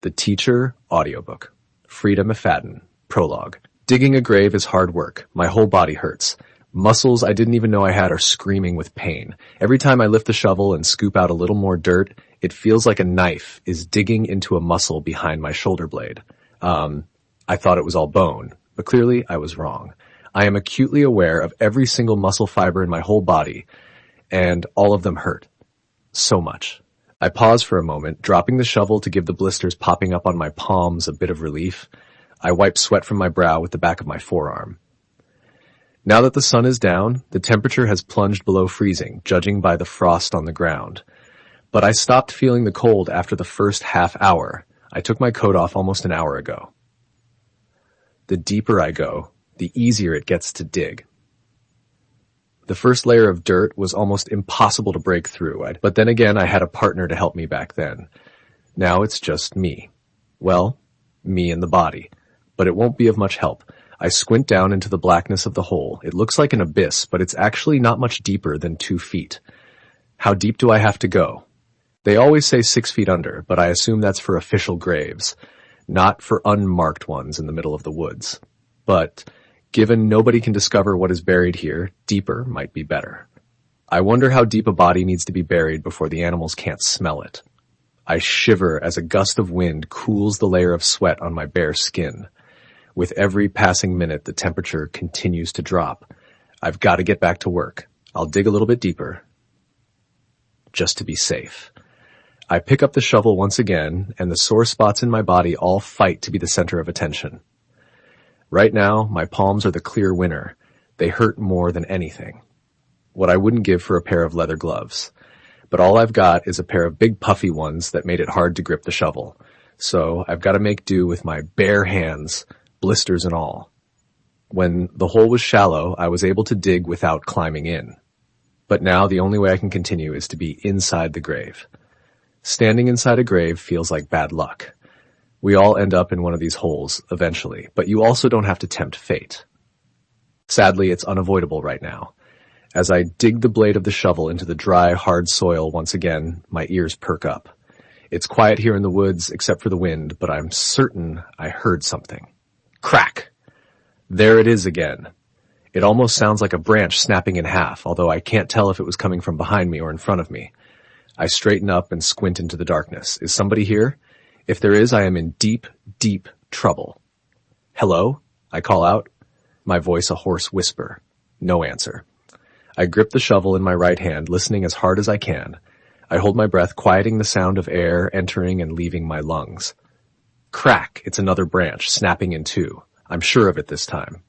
The Teacher Audiobook. Frida McFadden. Prologue. Digging a grave is hard work. My whole body hurts. Muscles I didn't even know I had are screaming with pain. Every time I lift the shovel and scoop out a little more dirt, it feels like a knife is digging into a muscle behind my shoulder blade. I thought it was all bone, but clearly I was wrong. I am acutely aware of every single muscle fiber in my whole body, and all of them hurt. So much. I pause for a moment, dropping the shovel to give the blisters popping up on my palms a bit of relief. I wipe sweat from my brow with the back of my forearm. Now that the sun is down, the temperature has plunged below freezing, judging by the frost on the ground. But I stopped feeling the cold after the first half hour. I took my coat off almost an hour ago. The deeper I go, the easier it gets to dig. The first layer of dirt was almost impossible to break through, but then again I had a partner to help me back then. Now it's just me. Well, me and the body. But it won't be of much help. I squint down into the blackness of the hole. It looks like an abyss, but it's actually not much deeper than 2 feet. How deep do I have to go? They always say 6 feet under, but I assume that's for official graves, not for unmarked ones in the middle of the woods. But given nobody can discover what is buried here, deeper might be better. I wonder how deep a body needs to be buried before the animals can't smell it. I shiver as a gust of wind cools the layer of sweat on my bare skin. With every passing minute, the temperature continues to drop. I've got to get back to work. I'll dig a little bit deeper, just to be safe. I pick up the shovel once again, and the sore spots in my body all fight to be the center of attention. Right now, my palms are the clear winner. They hurt more than anything. What I wouldn't give for a pair of leather gloves. But all I've got is a pair of big puffy ones that made it hard to grip the shovel. So I've got to make do with my bare hands, blisters and all. When the hole was shallow, I was able to dig without climbing in. But now the only way I can continue is to be inside the grave. Standing inside a grave feels like bad luck. We all end up in one of these holes eventually, but you also don't have to tempt fate. Sadly, it's unavoidable right now. As I dig the blade of the shovel into the dry, hard soil once again, my ears perk up. It's quiet here in the woods except for the wind, but I'm certain I heard something. Crack! There it is again. It almost sounds like a branch snapping in half, although I can't tell if it was coming from behind me or in front of me. I straighten up and squint into the darkness. Is somebody here? If there is, I am in deep, deep trouble. Hello? I call out, my voice a hoarse whisper. No answer. I grip the shovel in my right hand, listening as hard as I can. I hold my breath, quieting the sound of air entering and leaving my lungs. Crack! It's another branch, snapping in two. I'm sure of it this time.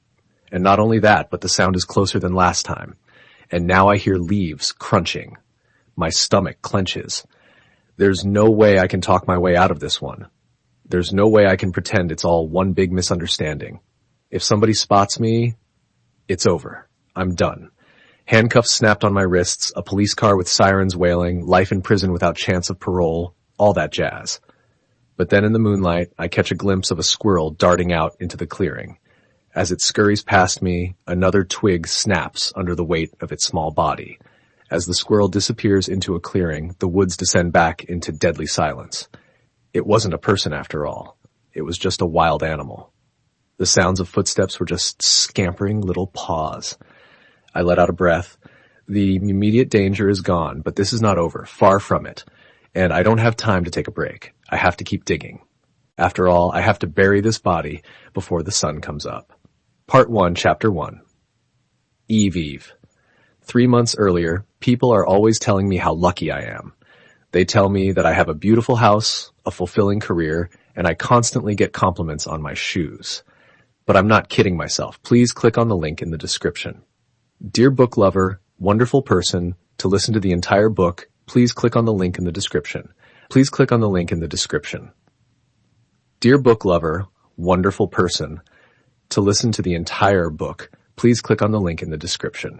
And not only that, but the sound is closer than last time. And now I hear leaves crunching. My stomach clenches. There's no way I can talk my way out of this one. There's no way I can pretend it's all one big misunderstanding. If somebody spots me, it's over. I'm done. Handcuffs snapped on my wrists, a police car with sirens wailing, life in prison without chance of parole, all that jazz. But then in the moonlight, I catch a glimpse of a squirrel darting out into the clearing. As it scurries past me, another twig snaps under the weight of its small body. As the squirrel disappears into a clearing, the woods descend back into deadly silence. It wasn't a person after all. It was just a wild animal. The sounds of footsteps were just scampering little paws. I let out a breath. The immediate danger is gone, but this is not over, far from it. And I don't have time to take a break. I have to keep digging. After all, I have to bury this body before the sun comes up. Part 1, Chapter 1. Eve. 3 months earlier, people are always telling me how lucky I am. They tell me that I have a beautiful house, a fulfilling career, and I constantly get compliments on my shoes. But I'm not kidding myself. Please click on the link in the description. Dear book lover, wonderful person, to listen to the entire book, please click on the link in the description. Please click on the link in the description. Dear book lover, wonderful person, to listen to the entire book, please click on the link in the description.